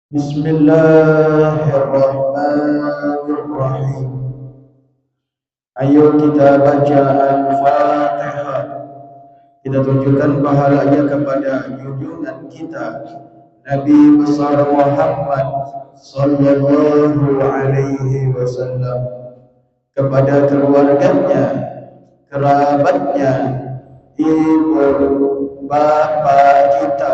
Bismillahirrahmanirrahim. Ayo kita baca Al-Fatihah. Kita tunjukkan pahalanya kepada junjungan kita Nabi besar Muhammad sallallahu alaihi wasallam, kepada keluarganya, kerabatnya, ibu bapa kita,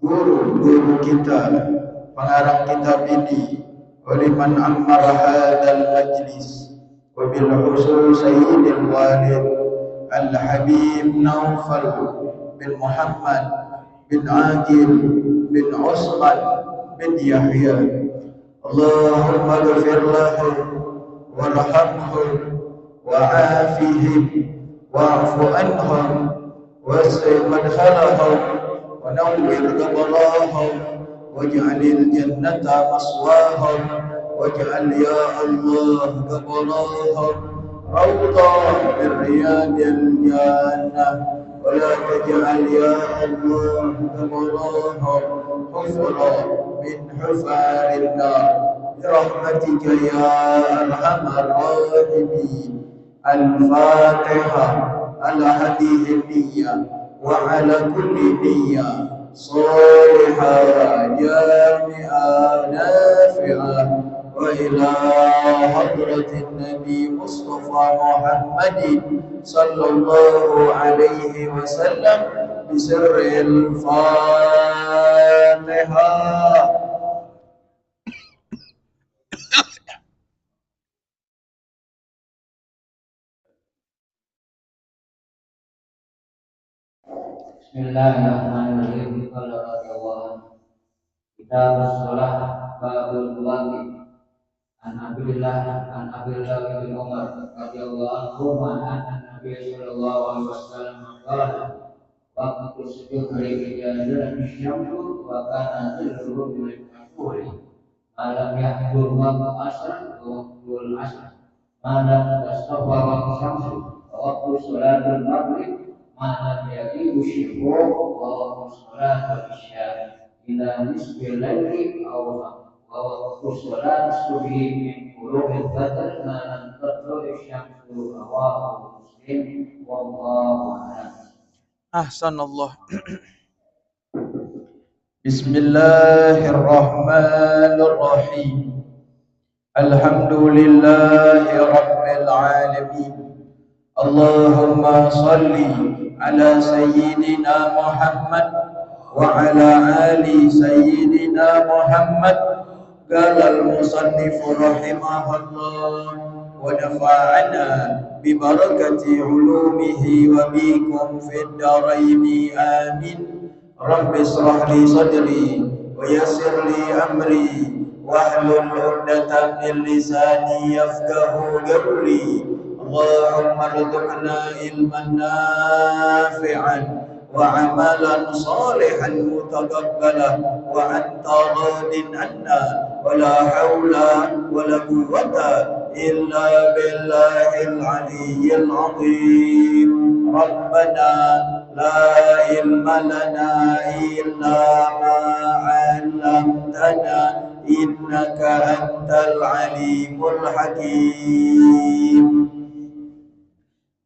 guru-guru kita, pengarang kitab ini, waliman ammar hadzal majlis, wabil husul sayyidil walid al-habib Naufal bin Muhammad bin Aqil bin Usman bin Yahya. Allahumma ghfir lahum warhamhum wa'afihim wa'fu anhum wasi' madkhalahum wa nawwir qabrahum waj'alil jannata maswahum waj'al ya Allah qabrahum rawdah min riyadil jannah wa la taj'al ya Allah qabrahum hufra min hufarin nar birahmatika ya arhamar rahimin. Al-Fatihah. Ala hadhihi niyyah wa ala kulli niyyah salihah jami'ah nafi'ah wa ila hadratin Nabi Mustafa Muhammadin sallallahu alaihi wasallam bisirril Fatihah. Bismillahirrahmanirrahim. Qala radhiyallahu kitab shalah babul muwaqqi'in an Abdullah bin Umar radhiyallahu anhu an Nabi sallallahu alaihi wasallam qala waqtu sujudi ijazah syamsu wa kana dhilluhu bil ashuri alam yahdur waqtu asr wa waqtul asr malam tastafa waqtu syamsu wa waqtu salatul maghrib malam yaqibu syibhu wa sholat isya ila nisfil laili aw wa sholat subhi min qulubil badr malam tatlu syamsu rawahu Muslim wallahu a'lam. Ahsanallah. Bismillahirrahmanirrahim. Alhamdulillahi rabbil alamin. Allahumma salli ala sayyidina Muhammad wa ala ali sayyidina Muhammad. Qala al-musannif rahimahullah wa nafa'ana bi barakati ulumihi wa bikum fid daraini amin. Rabbi shrah li sadri wa yassir li amri wahlul 'uqdatam min lisani yafqahu qawli. Allahumma rzuqna ilman nafi'an wa amalan salihan mutaqabbalan wa anta radin anna wa la hawla wa la quwwata illa billahil aliyyil azim. Rabbana la ilma lana illa ma 'allamtana innaka antal alimul hakim.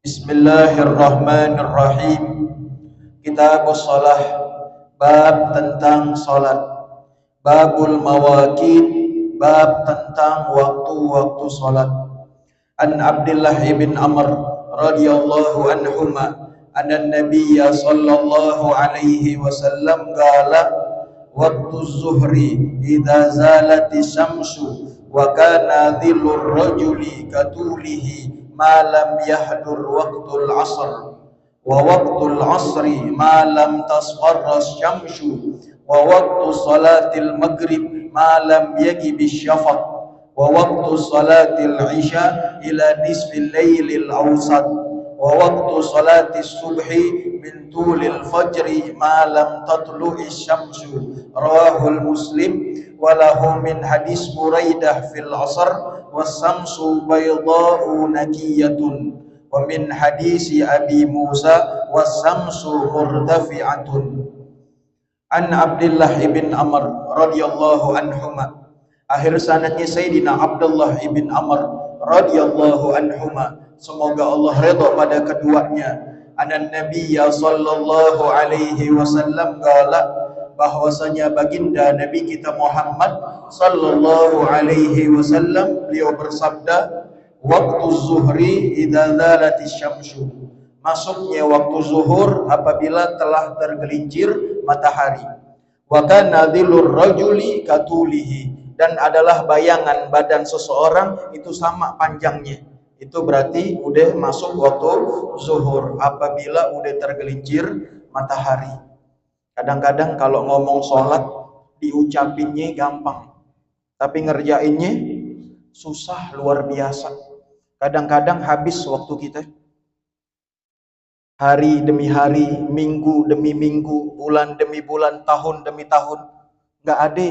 Bismillahirrahmanirrahim. Kitabus shalah, bab tentang salat. Babul mawaqit, bab tentang waktu-waktu salat. An Abdullah ibn Amr radhiyallahu anhuma anna nabiyya sallallahu alaihi wasallam qala waqtu zuhri idza zalati syamsu wa kana dhillur rajuli katulihi ma lam yahdur waqtul asr wa waqtul asri ma lam tasfarra syamsu wa waqtu salatil maghrib ma lam yaghib syafaq wa waqtu salatil isya ila nisfil lailil awsat wa waqtu salatis subhi min tulil fajri ma lam tatlu'i syamsu rawahul Muslim wa lahu min hadis Buraidah fil asr was-samsu baydha'u nakiyatun wa min hadisi Abi Musa was-samsu murtafi'atun. An Abdullah ibn Amr radhiyallahu anhuma. Akhir sanadnya Sayyidina Abdullah ibn Amr radhiyallahu anhuma. Semoga Allah redha pada keduanya. Anan Nabiyya sallallahu alaihi wasallam qala, bahwasanya baginda Nabi kita Muhammad sallallahu alaihi wasallam beliau bersabda, waktu zuhri idza zalatis syamsu, masuknya waktu zuhur apabila telah tergelincir matahari. Wa kana dhillur rajuli katulihi, dan adalah bayangan badan seseorang itu sama panjangnya. Itu berarti udah masuk waktu zuhur apabila udah tergelincir matahari. Kadang-kadang kalau ngomong sholat diucapinnya gampang, tapi ngerjainnya susah luar biasa. Kadang-kadang habis waktu kita, hari demi hari, minggu demi minggu, bulan demi bulan, tahun demi tahun, nggak ada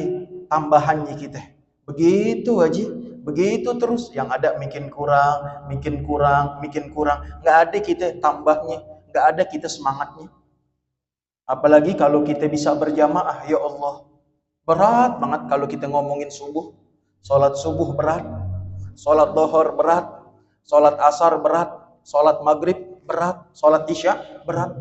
tambahannya kita. Begitu aja, begitu terus. Yang ada makin kurang, makin kurang, makin kurang. Nggak ada kita tambahnya, nggak ada kita semangatnya. Apalagi kalau kita bisa berjamaah, ya Allah, berat banget kalau kita ngomongin subuh. Sholat subuh berat, sholat dhuhur berat, sholat asar berat, sholat maghrib berat, sholat isya berat.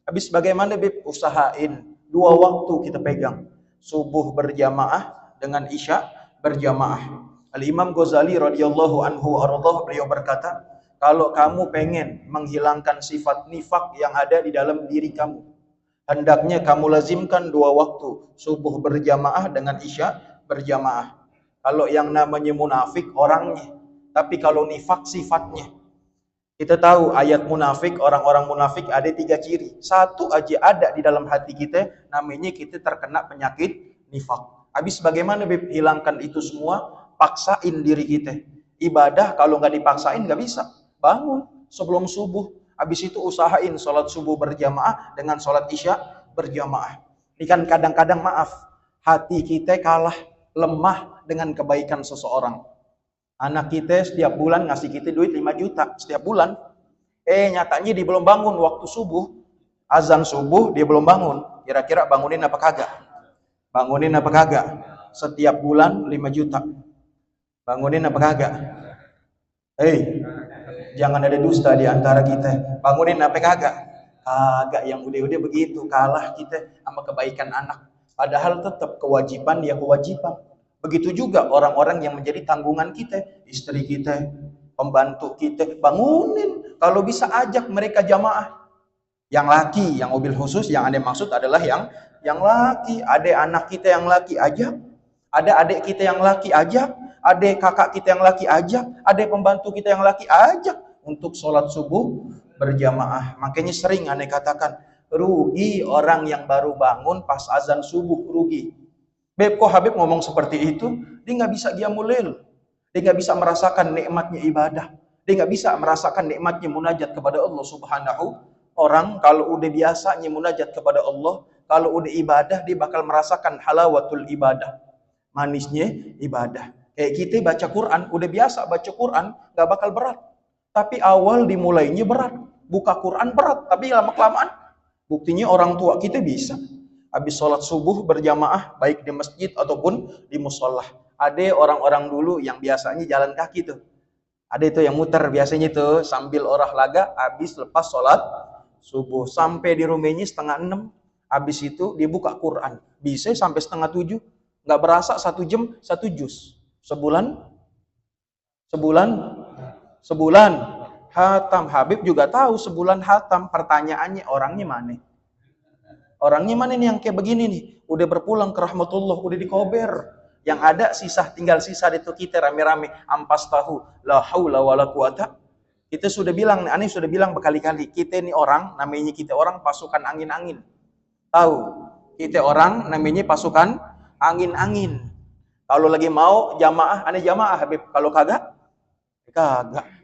Habis bagaimana Bib? Usahain 2 waktu kita pegang, subuh berjamaah dengan isya berjamaah. Al-Imam Ghazali radhiyallahu anhu ardhah, beliau berkata, kalau kamu pengen menghilangkan sifat nifak yang ada di dalam diri kamu, hendaknya kamu lazimkan 2 waktu, subuh berjamaah dengan isya berjamaah. Kalau yang namanya munafik orangnya, tapi kalau nifak sifatnya. Kita tahu ayat munafik, orang-orang munafik ada 3 ciri. Satu aja ada di dalam hati kita, namanya kita terkena penyakit nifak. Habis bagaimana Bib? Hilangkan itu semua, paksain diri kita. Ibadah kalau nggak dipaksain nggak bisa. Bangun sebelum subuh, habis itu usahain sholat subuh berjamaah dengan sholat isya berjamaah. Ini kan kadang-kadang maaf, hati kita kalah, lemah dengan kebaikan seseorang. Anak kita setiap bulan ngasih kita duit 5 juta setiap bulan. Nyatanya dia belum bangun waktu subuh. Azan subuh dia belum bangun. Kira-kira bangunin apa kagak? Bangunin apa kagak? Setiap bulan 5 juta. Bangunin apa kagak? Jangan ada dusta di antara kita. Bangunin apa kagak? Kagak, yang udah-udah begitu. Kalah kita sama kebaikan anak. Padahal tetap kewajiban ya kewajiban. Begitu juga orang-orang yang menjadi tanggungan kita, istri kita, pembantu kita, bangunin. Kalau bisa ajak mereka jamaah. Yang laki, yang mobil khusus, yang Anda maksud adalah yang laki. Ada anak kita yang laki ajak, ada adik kita yang laki ajak, ada kakak kita yang laki ajak, ada pembantu kita yang laki ajak untuk sholat subuh berjamaah. Makanya sering Anda katakan, rugi orang yang baru bangun pas azan subuh, rugi. Beb, kok Habib ngomong seperti itu? Dia nggak bisa qiyamul lail. Dia nggak bisa merasakan nikmatnya ibadah. Dia nggak bisa merasakan nikmatnya munajat kepada Allah Subhanahu. Orang kalau udah biasanya munajat kepada Allah, kalau udah ibadah dia bakal merasakan halawatul ibadah, manisnya ibadah. Kayak kita baca Quran, udah biasa baca Quran, nggak bakal berat. Tapi awal dimulainya berat. Buka Quran berat, tapi lama-kelamaan buktinya orang tua kita bisa. Habis sholat subuh berjamaah, baik di masjid ataupun di musola. Ada orang-orang dulu yang biasanya jalan kaki tuh. Ada itu yang muter biasanya tuh sambil olahraga habis lepas sholat subuh. Sampai di rumahnya 5:30. Habis itu dia buka Quran. Bisa sampai 6:30. Nggak berasa 1 jam, 1 juz. Sebulan hatam. Habib juga tahu sebulan hatam. Pertanyaannya orangnya mana? Orangnya mana nih yang kayak begini nih? Udah berpulang ke rahmatullah, udah dikober. Yang ada tinggal sisa itu kita rame-rame ampas tahu. La haula wala quwata. Kita sudah bilang, aneh sudah bilang berkali-kali, kita ini orang, namanya kita orang pasukan angin-angin. Tahu? Kita orang namanya pasukan angin-angin. Kalau lagi mau jamaah, aneh jamaah Habib. Kalau kagak?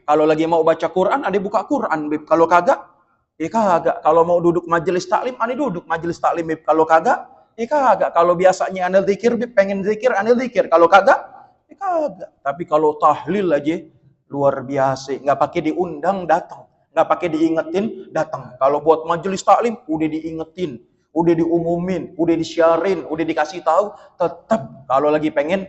Kalau lagi mau baca Quran, aneh buka Quran, Habib. Kalau kagak? Kagak. Kalau mau duduk majelis taklim, aneh duduk majelis taklim, Bib. Kalau kagak, kagak. Kalau biasanya aneh zikir, Bib, pengen zikir, aneh zikir. Kalau kagak, kagak. Tapi kalau tahlil aja, luar biasa. Nggak pakai diundang, datang. Nggak pakai diingetin, datang. Kalau buat majelis taklim, udah diingetin. udah diumumin, udah disiarin, udah dikasih tahu, tetap kalau lagi pengen,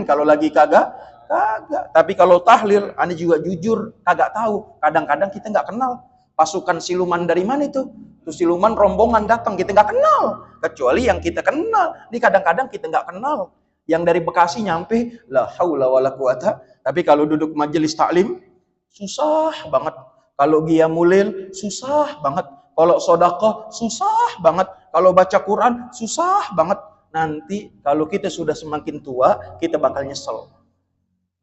kalau lagi kagak, kagak. Tapi kalau tahlil, ane juga jujur kagak tahu. Kadang-kadang kita nggak kenal pasukan siluman dari mana itu. Tuh siluman rombongan datang, kita nggak kenal. Kecuali yang kita kenal. Ini kadang-kadang kita nggak kenal. Yang dari Bekasi nyampe, la haula wala quwata. Tapi kalau duduk majelis taklim, susah banget. Kalau qiyamul susah banget. Kalau sedekah susah banget. Kalau baca Quran susah banget. Nanti kalau kita sudah semakin tua, kita bakal nyesel.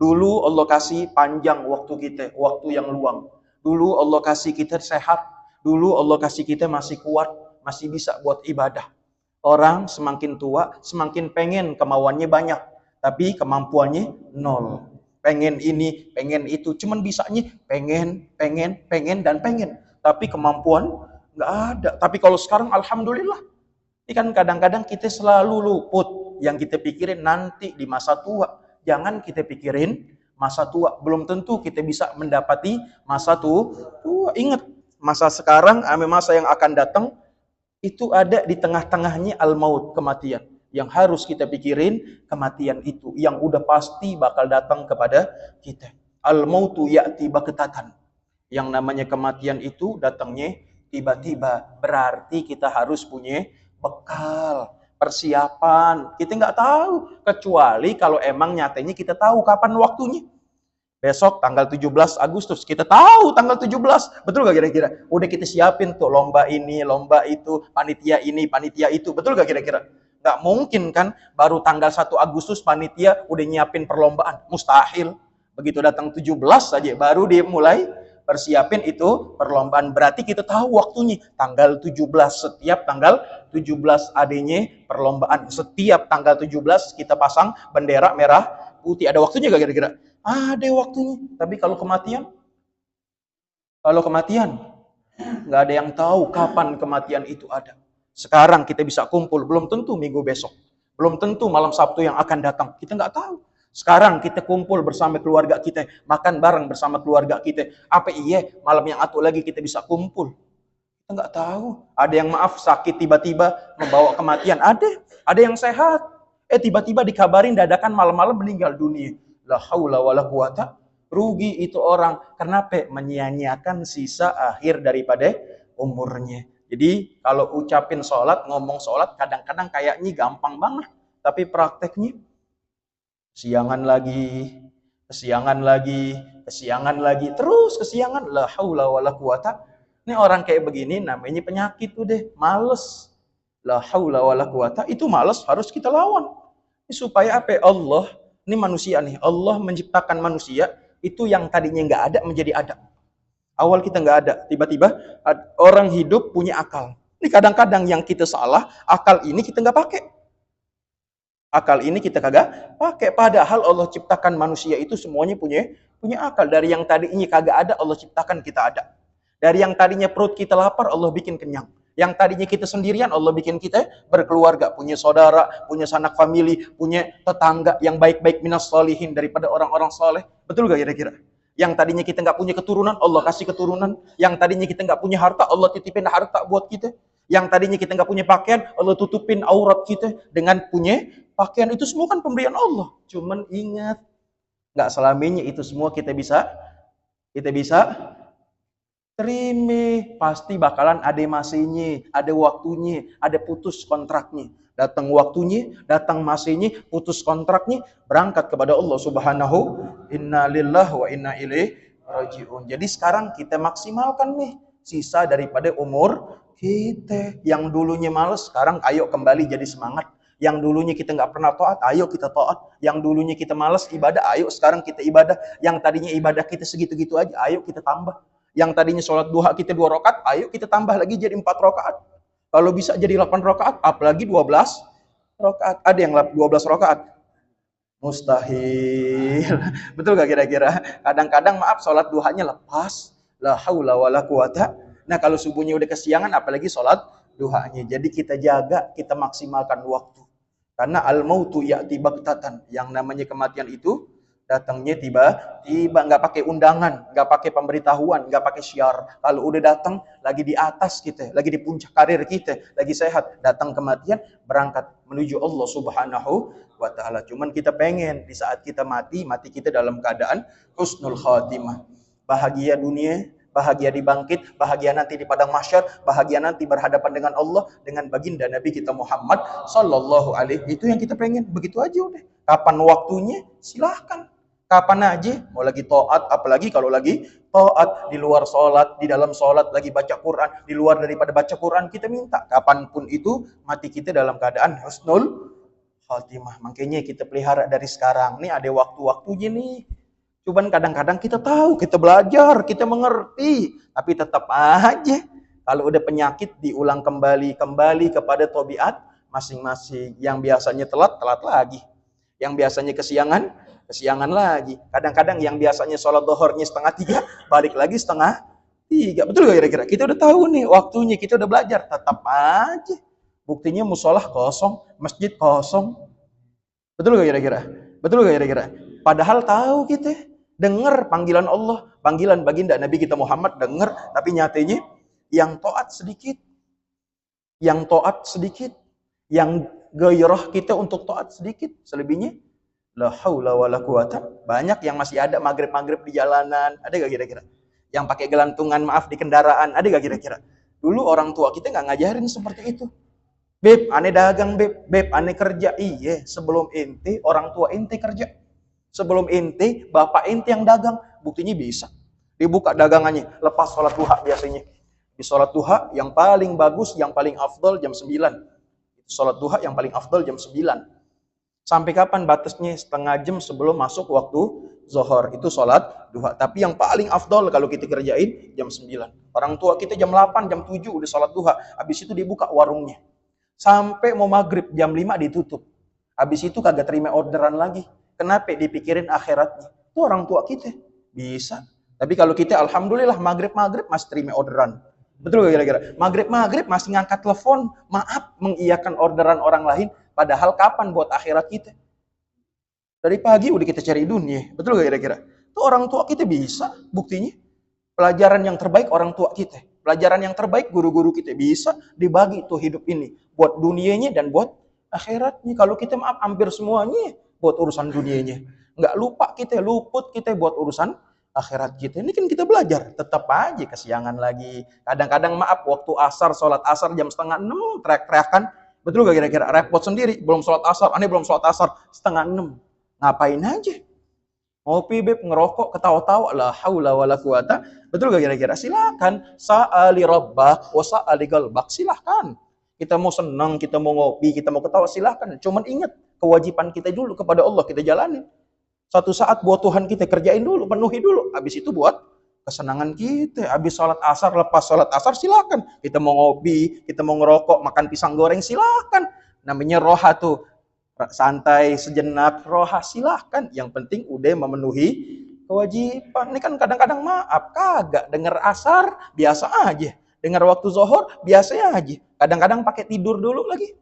Dulu Allah kasih panjang waktu kita, waktu yang luang. Dulu Allah kasih kita sehat. Dulu Allah kasih kita masih kuat, masih bisa buat ibadah. Orang semakin tua, semakin pengen kemauannya banyak. Tapi kemampuannya nol. Pengen ini, pengen itu. Cuman bisanya pengen, dan pengen. Tapi kemampuan nggak ada. Tapi kalau sekarang alhamdulillah. Ini kan kadang-kadang kita selalu luput. Yang kita pikirin nanti di masa tua. Jangan kita pikirin masa tua. Belum tentu kita bisa mendapati masa tua. Ingat, masa sekarang sama masa yang akan datang, itu ada di tengah-tengahnya al-maut, kematian. Yang harus kita pikirin, kematian itu. Yang udah pasti bakal datang kepada kita. Al-mautu ya'ti baghtatan. Yang namanya kematian itu datangnya tiba-tiba. Berarti kita harus punya bekal, persiapan. Kita nggak tahu. Kecuali kalau emang nyatanya kita tahu kapan waktunya. Besok tanggal 17 Agustus, kita tahu tanggal 17. Betul gak kira-kira? Udah kita siapin tuh lomba ini, lomba itu, panitia ini, panitia itu. Betul gak kira-kira? Nggak mungkin kan baru tanggal 1 Agustus panitia udah nyiapin perlombaan. Mustahil. Begitu datang 17 saja baru dia mulai persiapin itu perlombaan. Berarti kita tahu waktunya. Tanggal 17. Setiap tanggal 17 adanya perlombaan. Setiap tanggal 17 kita pasang bendera merah putih. Ada waktunya gak kira-kira? Ada waktunya. Tapi kalau kematian? Kalau kematian, nggak ada yang tahu kapan kematian itu ada. Sekarang kita bisa kumpul, belum tentu minggu besok. Belum tentu malam Sabtu yang akan datang. Kita nggak tahu. Sekarang kita kumpul bersama keluarga kita, makan bareng bersama keluarga kita. Apa iya malam yang atu lagi kita bisa kumpul? Kita nggak tahu. Ada yang maaf sakit tiba-tiba membawa kematian. Ada yang sehat. Tiba-tiba dikabarin dadakan malam-malam meninggal dunia. La haula wala quwata. Rugi itu orang. Kenapa? Menyia-nyiakan sisa akhir daripada umurnya. Jadi kalau ucapin sholat, ngomong sholat, kadang-kadang kayaknya gampang banget. Tapi prakteknya kesiangan lagi, terus kesiangan. La haula wala quwata. Ini orang kayak begini namanya penyakit tuh deh, males. La haula wala quwata. Itu males harus kita lawan. Ini supaya apa? Allah, ini manusia nih. Allah menciptakan manusia itu yang tadinya nggak ada menjadi ada. Awal kita nggak ada, tiba-tiba orang hidup punya akal. Ini kadang-kadang yang kita salah, akal ini kita nggak pakai. Akal ini kita kagak pakai. Padahal Allah ciptakan manusia itu semuanya punya akal. Dari yang tadinya kagak ada, Allah ciptakan kita ada. Dari yang tadinya perut kita lapar, Allah bikin kenyang. Yang tadinya kita sendirian, Allah bikin kita berkeluarga. Punya saudara, punya sanak famili, punya tetangga yang baik-baik minas sholihin daripada orang-orang soleh. Betul gak kira-kira? Yang tadinya kita nggak punya keturunan, Allah kasih keturunan. Yang tadinya kita nggak punya harta, Allah titipin harta buat kita. Yang tadinya kita nggak punya pakaian, Allah tutupin aurat kita dengan punya pakaian. Itu semua kan pemberian Allah. Cuman ingat, nggak selamanya itu semua kita bisa terima. Pasti bakalan ada masanya, ada waktunya, ada putus kontraknya. Datang waktunya, datang masanya, putus kontraknya, berangkat kepada Allah Subhanahu. Inna lillahi wa inna ilaihi raji'un. Jadi sekarang kita maksimalkan nih sisa daripada umur kita. Yang dulunya males, sekarang ayo kembali jadi semangat. Yang dulunya kita nggak pernah taat, ayo kita taat. Yang dulunya kita malas ibadah, ayo sekarang kita ibadah. Yang tadinya ibadah kita segitu-gitu aja, ayo kita tambah. Yang tadinya sholat duha kita 2 rakaat, ayo kita tambah lagi jadi 4 rakaat. Kalau bisa jadi 8 rakaat, apalagi 12 rakaat. Ada yang 12 rakaat? Mustahil. Betul gak kira-kira? Kadang-kadang maaf sholat duhanya lepas. La haula wala quwata. Nah kalau subuhnya udah kesiangan, apalagi sholat duhanya. Jadi kita jaga, kita maksimalkan waktu. Karena al-mautu ya'ti baghtatan. Yang namanya kematian itu Datangnya tiba-tiba, nggak pakai undangan, nggak pakai pemberitahuan, nggak pakai syiar. Kalau udah datang, lagi di atas kita, lagi di puncak karir kita, lagi sehat, datang kematian, berangkat menuju Allah Subhanahu wa Ta'ala. Cuman kita pengen di saat kita mati kita dalam keadaan husnul khatimah. Bahagia dunia, bahagia dibangkit, bahagia nanti di padang mahsyar, bahagia nanti berhadapan dengan Allah, dengan baginda Nabi kita Muhammad sallallahu alaihi. Itu yang kita pengen, begitu aja udah. Kapan waktunya? Silahkan. Kapan aja, mau lagi taat, apalagi kalau lagi taat di luar sholat, di dalam sholat lagi baca Quran, di luar daripada baca Quran, kita minta kapanpun itu mati kita dalam keadaan husnul khatimah. Makanya kita pelihara dari sekarang. Nih ada waktu-waktunya nih. Cuman kadang-kadang kita tahu, kita belajar, kita mengerti, tapi tetap aja kalau udah penyakit diulang kembali kepada tabiat masing-masing. Yang biasanya telat lagi. Yang biasanya kesiangan lagi. Kadang-kadang yang biasanya sholat dhuhurnya 2:30, balik lagi 2:30. Betul gak kira-kira? Kita udah tahu nih waktunya, kita udah belajar, tetap aja. Buktinya musolah kosong, masjid kosong. Betul gak kira-kira? Betul gak kira-kira? Padahal tahu kita, dengar panggilan Allah, panggilan baginda Nabi kita Muhammad, dengar, tapi nyatanya yang taat sedikit. Yang taat sedikit. Yang gairah kita untuk taat sedikit. Selebihnya la haula wala quwata. Banyak yang masih ada maghrib-maghrib di jalanan. Ada gak kira-kira? Yang pakai gelantungan maaf di kendaraan. Ada gak kira-kira? Dulu orang tua kita gak ngajarin seperti itu. Beb, ane dagang beb. Beb, ane kerja. Iya, sebelum ente, orang tua ente kerja. Sebelum ente, bapak ente yang dagang. Buktinya bisa. Dibuka dagangannya. Lepas sholat duha biasanya. Di sholat duha yang paling bagus, yang paling afdal jam 9. Sholat duha yang paling afdal jam 9. Sampai kapan batasnya? 1/2 jam sebelum masuk waktu zuhur. Itu sholat duha. Tapi yang paling afdol kalau kita kerjain jam 9. Orang tua kita jam 8, jam 7 udah sholat duha. Habis itu dibuka warungnya. Sampai mau maghrib jam 5 ditutup. Habis itu kagak terima orderan lagi. Kenapa? Dipikirin akhiratnya. Itu orang tua kita. Bisa. Tapi kalau kita alhamdulillah maghrib-maghrib masih terima orderan. Betul gak kira-kira? Maghrib-maghrib masih ngangkat telepon. Maaf mengiyakan orderan orang lain. Padahal kapan buat akhirat kita? Dari pagi udah kita cari dunia. Betul gak kira-kira? Itu orang tua kita bisa. Buktinya. Pelajaran yang terbaik orang tua kita. Pelajaran yang terbaik guru-guru kita. Bisa dibagi tuh hidup ini. Buat dunianya dan buat akhiratnya. Kalau kita maaf hampir semuanya buat urusan dunianya. Nggak lupa kita, luput kita buat urusan akhirat kita. Ini kan kita belajar. Tetap aja kesiangan lagi. Kadang-kadang maaf waktu asar, sholat asar jam 5:30 teriak-teriakan. Betul gak kira-kira? Repot sendiri. Belum sholat asar. Aneh belum sholat asar. 5:30. Ngapain aja? Ngopi beb, ngerokok, ketawa-tawa. La haula wala quwata. Betul gak kira-kira? Silakan. Sa'ali rabbak wa sa'ali galbak. Silakan. Kita mau senang, kita mau ngopi, kita mau ketawa. Silakan. Cuman ingat. Kewajiban kita dulu kepada Allah. Kita jalanin. Satu saat buat Tuhan kita kerjain dulu. Penuhi dulu. Habis itu buat kesenangan kita. Habis sholat asar, lepas sholat asar, silakan. Kita mau ngopi, kita mau ngerokok, makan pisang goreng, silakan. Namanya roha tuh. Santai sejenak, roha silahkan. Yang penting udah memenuhi kewajiban. Ini kan kadang-kadang maaf, kagak denger asar biasa aja, dengar waktu zuhur biasa aja. Kadang-kadang pakai tidur dulu lagi.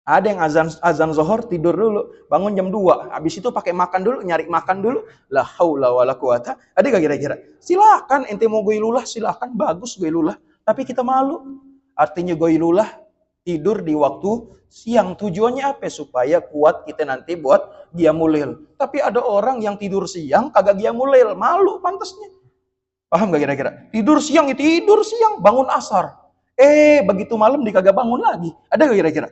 Ada yang azan zuhur tidur dulu, bangun jam 2, habis itu pakai makan dulu, nyari makan dulu. La haula wala quwata. Ada gak kira-kira? Silakan ente mau goilulah, silakan, bagus goilulah. Tapi kita malu. Artinya goilulah tidur di waktu siang. Tujuannya apa? Supaya kuat kita nanti buat qiyamul. Tapi ada orang yang tidur siang kagak qiyamul, malu pantasnya. Paham gak kira-kira? Tidur siang, bangun asar. Begitu malam dikagak bangun lagi. Ada gak kira-kira?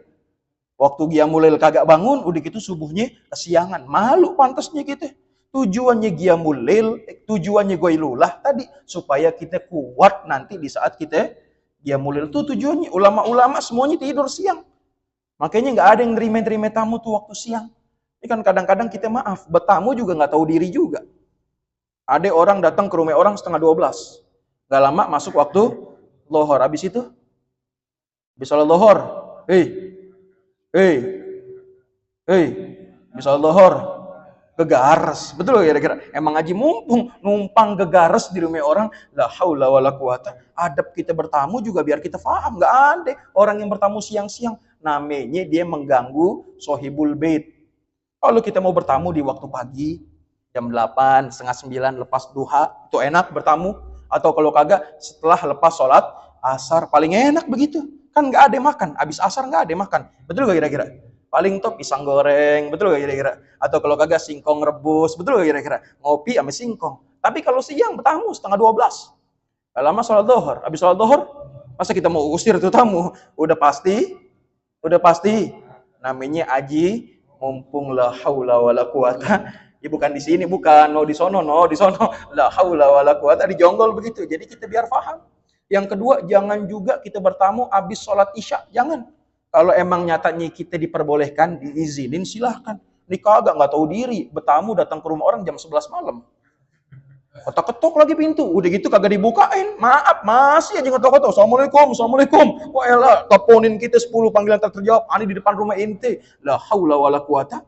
Waktu qiyamul kagak bangun, udah gitu subuhnya kesiangan. Malu pantasnya kita. Tujuannya qiyamul lail, tujuannya goilulah tadi supaya kita kuat nanti di saat kita qiyamul lail. Itu tujuannya. Ulama-ulama semuanya tidur siang. Makanya nggak ada yang nerima tamu tuh waktu siang. Ini kan kadang-kadang kita maaf, bertamu juga nggak tahu diri juga. Ada orang datang ke rumah orang 11:30. Gak lama masuk waktu lohor. Habis itu, bisa lohor. Bisa lohor. Gegares. Betul gak kira-kira? Emang aji mumpung numpang gegares di rumah orang. La haula wala quwata. Adab kita bertamu juga biar kita paham. Gak ada orang yang bertamu siang-siang. Namanya dia mengganggu sohibul bait. Kalau kita mau bertamu di waktu pagi, jam 8, setengah 9, lepas duha, itu enak bertamu. Atau kalau kagak, setelah lepas sholat asar, paling enak begitu. Kan nggak ada makan, habis asar nggak ada makan. Betul nggak kira-kira? Paling top pisang goreng, betul nggak kira-kira? Atau kalau kagak singkong rebus, betul nggak kira-kira? Ngopi sama singkong. Tapi kalau siang bertamu setengah 12, lama sholat dohor, habis sholat dohor, masa kita mau usir tuh tamu? Udah pasti, namanya aji, mumpung la haula wala quwata. Ya bukan di sini, bukan, no di sono, la haula wala quwata, di jonggol begitu. Jadi kita biar paham. Yang kedua, jangan juga kita bertamu habis sholat isya, jangan. Kalau emang nyatanya kita diperbolehkan, diizinin, silahkan. Ini kagak, nggak tahu diri, bertamu datang ke rumah orang jam 11 malam. Ketok-ketok lagi pintu, udah gitu kagak dibukain. Maaf, masih aja ngetok-ketok. Assalamualaikum. Wah elah, teleponin kita 10 panggilan tak terjawab. Ani di depan rumah ente. La haula wala quwata.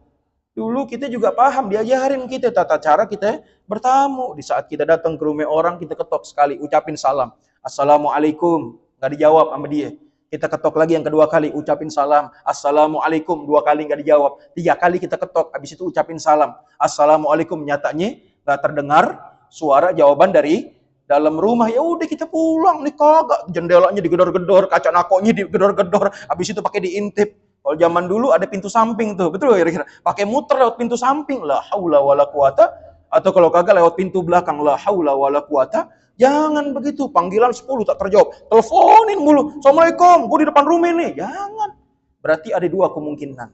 Dulu kita juga paham, diajarin kita tata cara kita bertamu. Di saat kita datang ke rumah orang, kita ketok sekali, ucapin salam. Assalamualaikum. Gak dijawab sama dia. Kita ketok lagi yang kedua kali, ucapin salam. Assalamualaikum. 2 kali gak dijawab. 3 kali kita ketok, habis itu ucapin salam. Assalamualaikum. Nyatanya gak terdengar suara jawaban dari dalam rumah. Ya udah kita pulang, nih kagak, jendelanya digedor-gedor, kaca nakonya digedor-gedor, habis itu pakai diintip. Kalau zaman dulu ada pintu samping tuh, betul kira-kira? Pakai muter lewat pintu samping, la haula wala quwata. Atau kalau kagak lewat pintu belakang, la haula wala quwata. Jangan begitu, panggilan 10 tak terjawab, teleponin mulu. Assalamualaikum, gue di depan rumah nih. Jangan. Berarti ada 2 kemungkinan.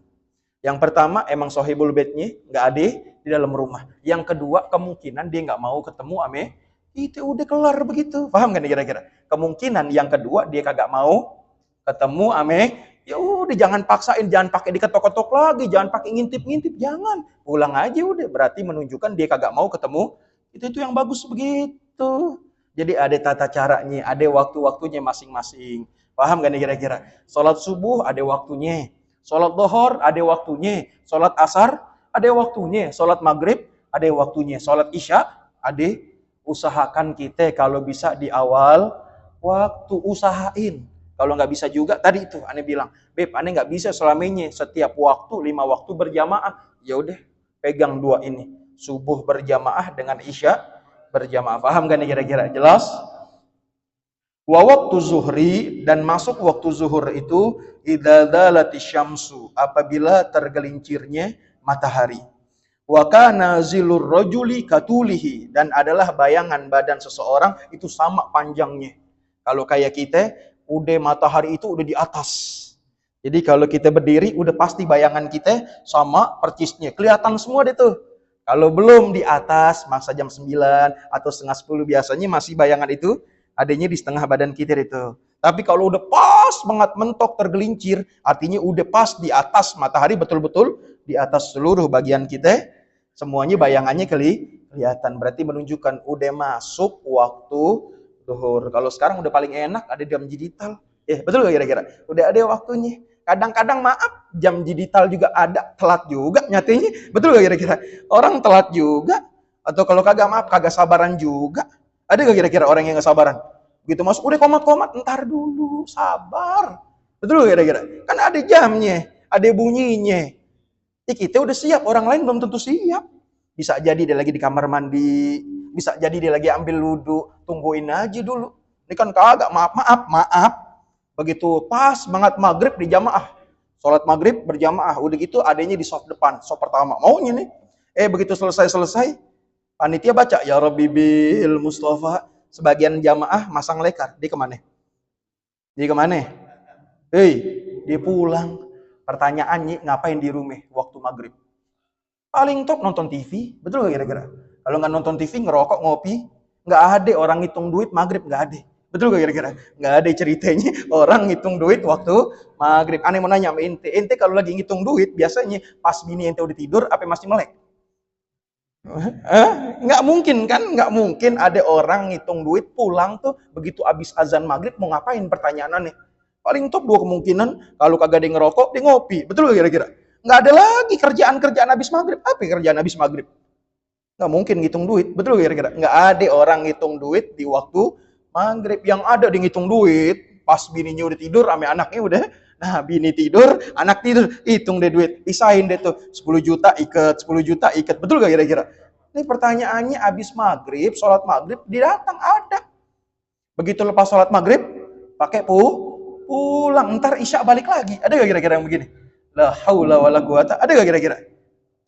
Yang pertama, emang sohibul bednya nggak ada di dalam rumah. Yang kedua, kemungkinan dia nggak mau ketemu ame, itu udah kelar begitu. Paham kan kira-kira? Kemungkinan yang kedua, dia kagak mau ketemu ame, ya udah jangan paksain, jangan pakai diketok-ketok lagi, jangan pakai ngintip-ngintip, jangan. Pulang aja udah, berarti menunjukkan dia kagak mau ketemu. Itu yang bagus begitu. Jadi ada tata caranya, ada waktu-waktunya masing-masing. Paham kan kira-kira? Salat subuh ada waktunya. Sholat duhur ada waktunya, sholat asar ada waktunya, sholat maghrib ada waktunya, sholat isya ada. Usahakan kita kalau bisa di awal waktu, usahain. Kalau nggak bisa juga, tadi itu aneh bilang, Beb, aneh nggak bisa selamanya setiap waktu 5 waktu berjamaah. Ya udah, pegang 2 ini, subuh berjamaah dengan isya berjamaah. Paham kan kira-kira? Jelas? Wa waktu zuhri, dan masuk waktu zuhur itu idza dzalati syamsu, apabila tergelincirnya matahari. Wa kana zilur rajuli katulihi, dan adalah bayangan badan seseorang itu sama panjangnya. Kalau kayak kita, udah matahari itu udah di atas. Jadi kalau kita berdiri udah pasti bayangan kita sama percisnya. Kelihatan semua deh tuh. Kalau belum di atas, masa jam 9 atau setengah 10 biasanya masih bayangan itu adanya di setengah badan kita itu. Tapi kalau udah pas banget mentok tergelincir, artinya udah pas di atas matahari, betul-betul di atas seluruh bagian kita, semuanya bayangannya kelihatan. Berarti menunjukkan udah masuk waktu zuhur. Kalau sekarang udah paling enak ada jam digital. Betul gak kira-kira? Udah ada waktunya. Kadang-kadang maaf, jam digital juga ada, telat juga nyatanya. Betul gak kira-kira? Orang telat juga. Atau kalau kagak maaf, kagak sabaran juga. Ada gak kira-kira orang yang gak sabaran? Begitu masuk, udah komat-komat, entar dulu, sabar. Betul gak kira-kira? Kan ada jamnya, ada bunyinya. Ya kita udah siap, orang lain belum tentu siap. Bisa jadi dia lagi di kamar mandi, bisa jadi dia lagi ambil wudu, tungguin aja dulu. Ini kan kagak, maaf. Begitu pas banget maghrib di jamaah. Sholat maghrib berjamaah, udah gitu adanya di soft depan, soft pertama. Maunya nih. Begitu selesai, panitia baca, ya Rabbi bil Mustafa. Sebagian jamaah masang lekar. Dia kemana? Dia pulang. Pertanyaannya, ngapain di rumah waktu maghrib? Paling top nonton TV. Betul gak kira-kira? Kalau nggak nonton TV, ngerokok, ngopi. Nggak ada orang ngitung duit maghrib, nggak ada. Betul gak kira-kira? Nggak ada ceritanya orang ngitung duit waktu maghrib. Aneh mau nanya sama ente. Ente kalau lagi ngitung duit, biasanya pas bini ente udah tidur, apa masih melek? Nggak mungkin kan? Nggak mungkin ada orang ngitung duit pulang tuh begitu abis azan maghrib mau ngapain, pertanyaannya. Paling top 2 kemungkinan, kalau kagak ada yang ngerokok, dia ngopi. Betul gak kira-kira? Nggak ada lagi kerjaan abis maghrib. Apa kerjaan abis maghrib? Nggak mungkin ngitung duit. Betul gak kira-kira? Nggak ada orang ngitung duit di waktu maghrib. Yang ada dia ngitung duit pas bininya udah tidur, ame anaknya udah Nah, bini tidur, anak tidur, hitung deh duit, pisahin deh tuh, 10 juta ikat, 10 juta ikat. Betul gak kira-kira? Ini pertanyaannya abis maghrib, sholat maghrib, dia datang ada. Begitu lepas sholat maghrib, pakai pulang, ntar isya balik lagi. Ada gak kira-kira yang begini? La haula wala quwata. Ada gak kira-kira?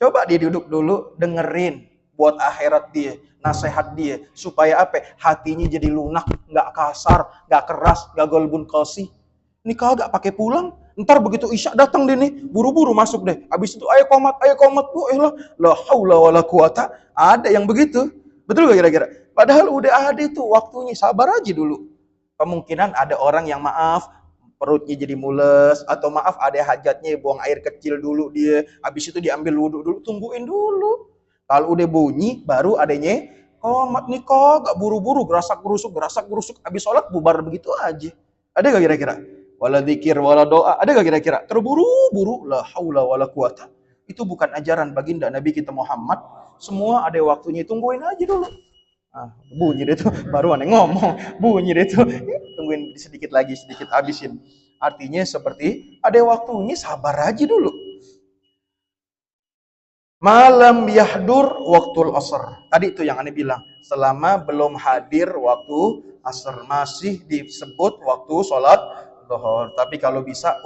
Coba dia duduk dulu, dengerin buat akhirat dia, nasihat dia, supaya apa? Hatinya jadi lunak, nggak kasar, nggak keras, nggak golbun kosi. Ini kagak pakai pulang, ntar begitu isya datang deh nih, buru-buru masuk deh. Habis itu ayo komat bu, la haula wala quwata. Ada yang begitu, betul gak kira-kira? Padahal udah ada itu waktunya, sabar aja dulu. Kemungkinan ada orang yang maaf, perutnya jadi mules, atau maaf ada hajatnya buang air kecil dulu dia, habis itu diambil wudhu dulu, tungguin dulu. Kalau udah bunyi baru adanya komat nih kok, gak buru-buru gerasak gerusuk, habis sholat bubar begitu aja. Ada gak kira-kira? Wala dzikir wala doa, ada gak kira-kira? Terburu-buru, la haula wala quwata. Itu bukan ajaran baginda Nabi kita Muhammad. Semua ada waktunya, tungguin aja dulu. Bunyi deh tuh, baru aneh ngomong, bunyi deh tuh, tungguin sedikit lagi, sedikit habisin. Artinya seperti ada waktunya, sabar aja dulu. Malam yahdur waktul asr. Tadi itu yang aneh bilang, selama belum hadir waktu asr, masih disebut waktu sholat zuhur. Tapi kalau bisa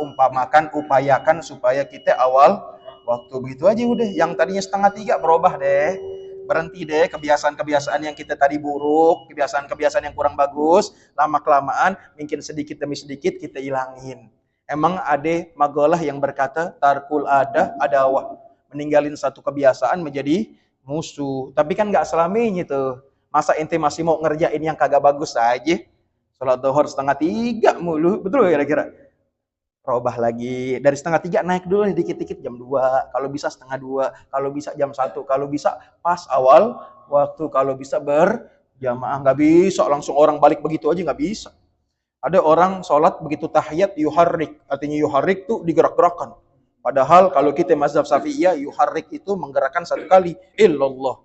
upayakan supaya kita awal waktu, begitu aja udah. Yang tadinya 2:30 berubah deh. Berhenti deh kebiasaan-kebiasaan yang kita tadi buruk, kebiasaan-kebiasaan yang kurang bagus, lama-kelamaan mungkin sedikit demi sedikit kita hilangin. Emang ada magalah yang berkata tarkul adawah, meninggalin satu kebiasaan menjadi musuh. Tapi kan nggak selamanya tuh. Masa ente masih mau ngerjain yang kagak bagus aja? Sholat zuhur 2:30 mulu, betul gak kira-kira? Robah lagi, dari 2:30 naik dulu dikit-dikit jam 2, kalau bisa 1:30, kalau bisa jam 1, kalau bisa pas awal waktu, kalau bisa berjamaah. Nggak bisa langsung orang balik begitu aja, nggak bisa. Ada orang sholat begitu tahiyat yuharrik, artinya yuharrik tuh digerak-gerakan. Padahal kalau kita mazhab Syafi'iyah, yuharrik itu menggerakkan satu kali, illallah.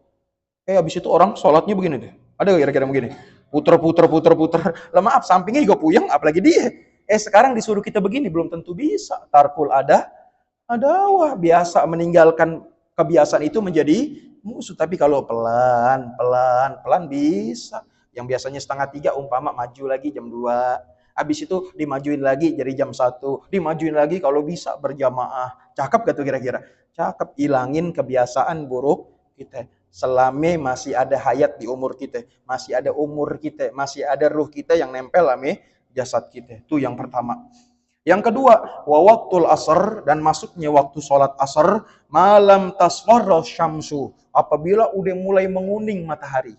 Habis itu orang sholatnya begini deh. Ada kira-kira begini? Puter. Lah maaf, sampingnya juga puyeng, apalagi dia. Sekarang disuruh kita begini, belum tentu bisa. Tarkul adawah, biasa meninggalkan kebiasaan itu menjadi musuh. Tapi kalau pelan bisa. Yang biasanya 2:30 umpama maju lagi jam 2. Habis itu dimajuin lagi jadi jam 1. Dimajuin lagi kalau bisa berjamaah. Cakep gak tuh kira-kira? Cakep, hilangin kebiasaan buruk kita. Selama masih ada hayat di umur kita, masih ada umur kita, masih ada ruh kita yang nempel ame jasad kita. Itu yang pertama. Yang kedua, wa waqtul asr, dan masuknya waktu sholat asar, malam tasfarra syamsu, apabila udah mulai menguning matahari.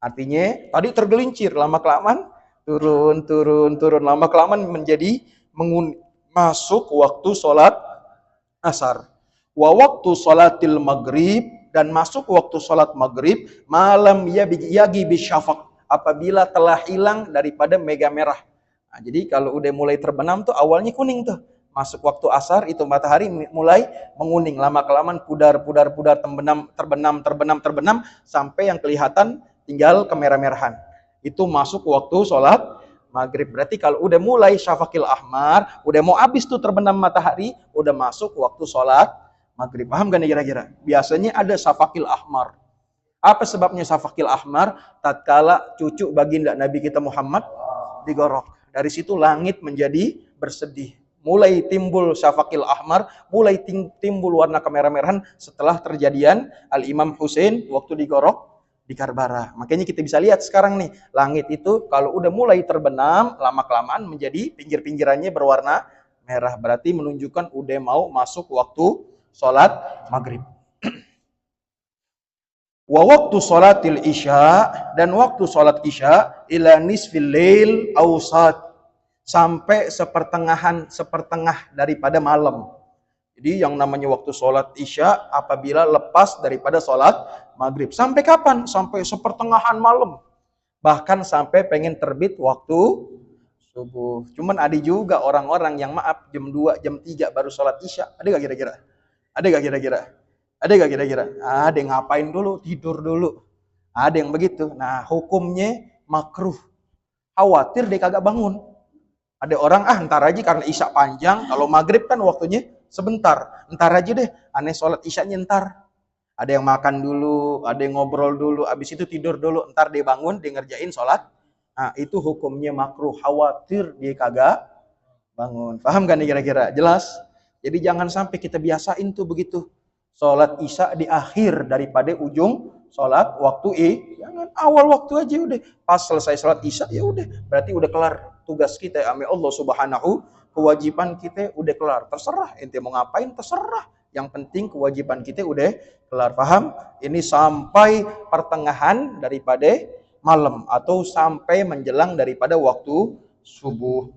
Artinya tadi tergelincir, lama-kelamaan turun, lama-kelamaan menjadi masuk waktu sholat asar. Wa waktu sholatil maghrib, dan masuk waktu sholat maghrib, malam yagi bisyafaq, apabila telah hilang daripada mega merah. Nah, jadi kalau udah mulai terbenam tuh awalnya kuning tuh. Masuk waktu asar itu matahari mulai menguning, lama-kelamaan pudar, terbenam sampai yang kelihatan tinggal kemerah-merahan. Itu masuk waktu sholat maghrib. Berarti kalau udah mulai syafaqil ahmar, udah mau habis tuh terbenam matahari, udah masuk waktu sholat maghrib. Paham gak nih kira-kira? Biasanya ada syafaqil ahmar. Apa sebabnya syafaqil ahmar? Tatkala cucu baginda Nabi kita Muhammad digorok. Dari situ langit menjadi bersedih. Mulai timbul syafaqil ahmar, mulai timbul warna kemerah-merahan setelah terjadian Al-Imam Husain waktu digorok di Karbala. Makanya kita bisa lihat sekarang nih, langit itu kalau udah mulai terbenam, lama-kelamaan menjadi pinggir-pinggirannya berwarna merah. Berarti menunjukkan udah mau masuk waktu sholat maghrib. Wa waktu sholatil isya, dan waktu sholat isya ila nisfil lail awsat, sampai sepertengah daripada malam. Jadi yang namanya waktu sholat isya apabila lepas daripada sholat maghrib. Sampai kapan? Sampai sepertengahan malam. Bahkan sampai pengen terbit waktu subuh. Cuman ada juga orang-orang yang maaf jam 2, jam 3 baru sholat isya. Ada gak kira-kira? Ada gak kira-kira? Ada yang ngapain dulu? Tidur dulu. Ada yang begitu. Nah, hukumnya makruh. Khawatir dia kagak bangun. Ada orang, ntar aja karena isya panjang, kalau maghrib kan waktunya sebentar. Ntar aja deh, aneh sholat isyanya ntar. Ada yang makan dulu, ada yang ngobrol dulu, abis itu tidur dulu, ntar dia bangun, dia ngerjain sholat. Nah, itu hukumnya makruh, khawatir dia kagak bangun. Paham kan nih kira-kira? Jelas? Jadi jangan sampai kita biasain tuh begitu. Sholat isya di akhir daripada ujung sholat waktu jangan awal waktu aja udah. Pas selesai sholat isya ya udah, berarti udah kelar tugas kita sama Allah Subhanahu, kewajiban kita udah kelar. Terserah ente mau ngapain, terserah. Yang penting kewajiban kita udah kelar. Paham? Ini sampai pertengahan daripada malam atau sampai menjelang daripada waktu subuh.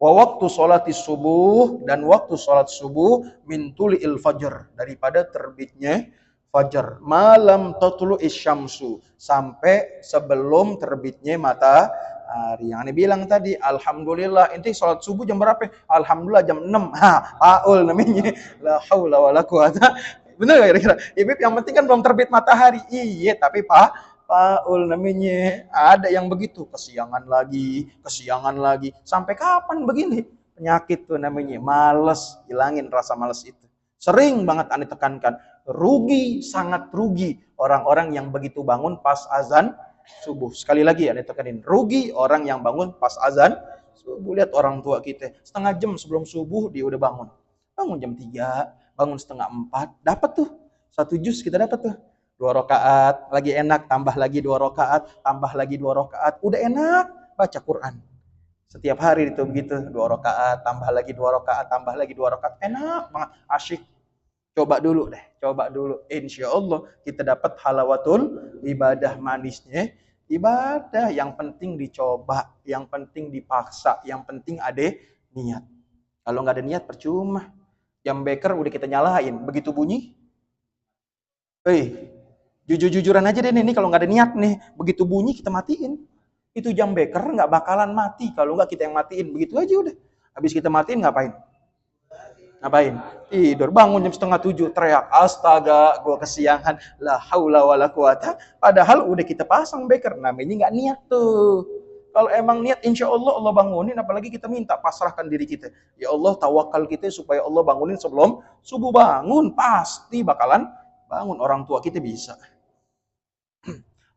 Wa waktu sholati subuh, dan waktu sholat subuh min tuli'il fajr, daripada terbitnya fajar, malam tatlu isyamsu, sampai sebelum terbitnya matahari. Yang ini bilang tadi, alhamdulillah, inti sholat subuh jam berapa? Alhamdulillah jam 6. Paul namanya. La haula wala quwata. Benar gak kira-kira? Ibu yang penting kan belum terbit matahari. Iya, tapi Paul namanya. Ada yang begitu, kesiangan lagi. Sampai kapan begini? Penyakit tuh namanya, males. Hilangin rasa males itu. Sering banget aneh tekankan, rugi, sangat rugi orang-orang yang begitu bangun pas azan subuh. Sekali lagi aneh tekanin, rugi orang yang bangun pas azan subuh. Lihat orang tua kita, setengah jam sebelum subuh dia udah bangun. Bangun jam 3, bangun setengah 4, dapat tuh 1 juz, kita dapat tuh 2 rakaat, lagi enak, tambah lagi 2 rakaat, tambah lagi 2 rakaat, udah enak baca Quran. Setiap hari itu begitu, 2 rakaat, tambah lagi 2 rakaat, tambah lagi 2 rakaat, enak banget, asyik. Coba dulu. Insya Allah kita dapat halawatul ibadah, manisnya ibadah. Yang penting dicoba, yang penting dipaksa, yang penting ada niat. Kalau nggak ada niat percuma. Jam beker udah kita nyalain, begitu bunyi, jujur-jujuran aja deh nih, kalau nggak ada niat nih, begitu bunyi kita matiin. Itu jam beker nggak bakalan mati kalau nggak kita yang matiin. Begitu aja udah. Habis kita matiin ngapain? Tidur. Bangun jam 6:30, teriak, astaga, gua kesiangan, la haula wala quwata. Padahal udah kita pasang beker, namanya nggak niat tuh. Kalau emang niat, insya Allah Allah bangunin. Apalagi kita minta, pasrahkan diri kita. Ya Allah, tawakal kita supaya Allah bangunin sebelum subuh. Bangun, pasti bakalan bangun. Orang tua kita bisa.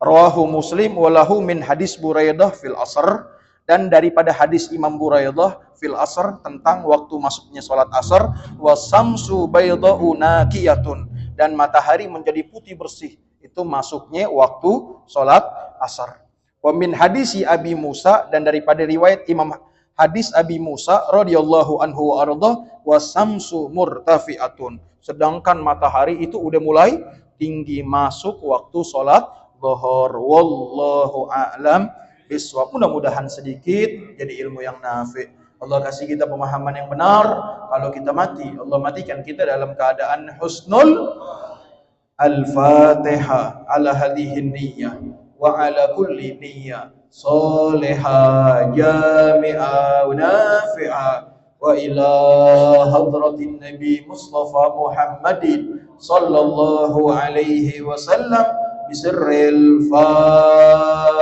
Rawahu Muslim walahu min hadis Buraidah fil asr, dan daripada hadis Imam Buraidah fil asr tentang waktu masuknya salat asar, wasamsu baydau naqiyatun, dan matahari menjadi putih bersih, itu masuknya waktu salat asar. Wa min hadisi Abi Musa, dan daripada riwayat Imam hadis Abi Musa radhiyallahu anhu wa arda, wasamsu murtafi'atun, sedangkan matahari itu udah mulai tinggi masuk waktu salat zuhur. Wallahu a'lam bishawab. Mudah-mudahan sedikit jadi ilmu yang nafi'. Allah kasih kita pemahaman yang benar. Kalau kita mati, Allah matikan kita dalam keadaan husnul. Al-Fatihah ala hadhihi niyyah wa ala kulli niyyah salihah jami'ah nafi'ah wa ila hadratin Nabi Mustafa Muhammadin sallallahu alaihi wasallam bisirril Fatihah.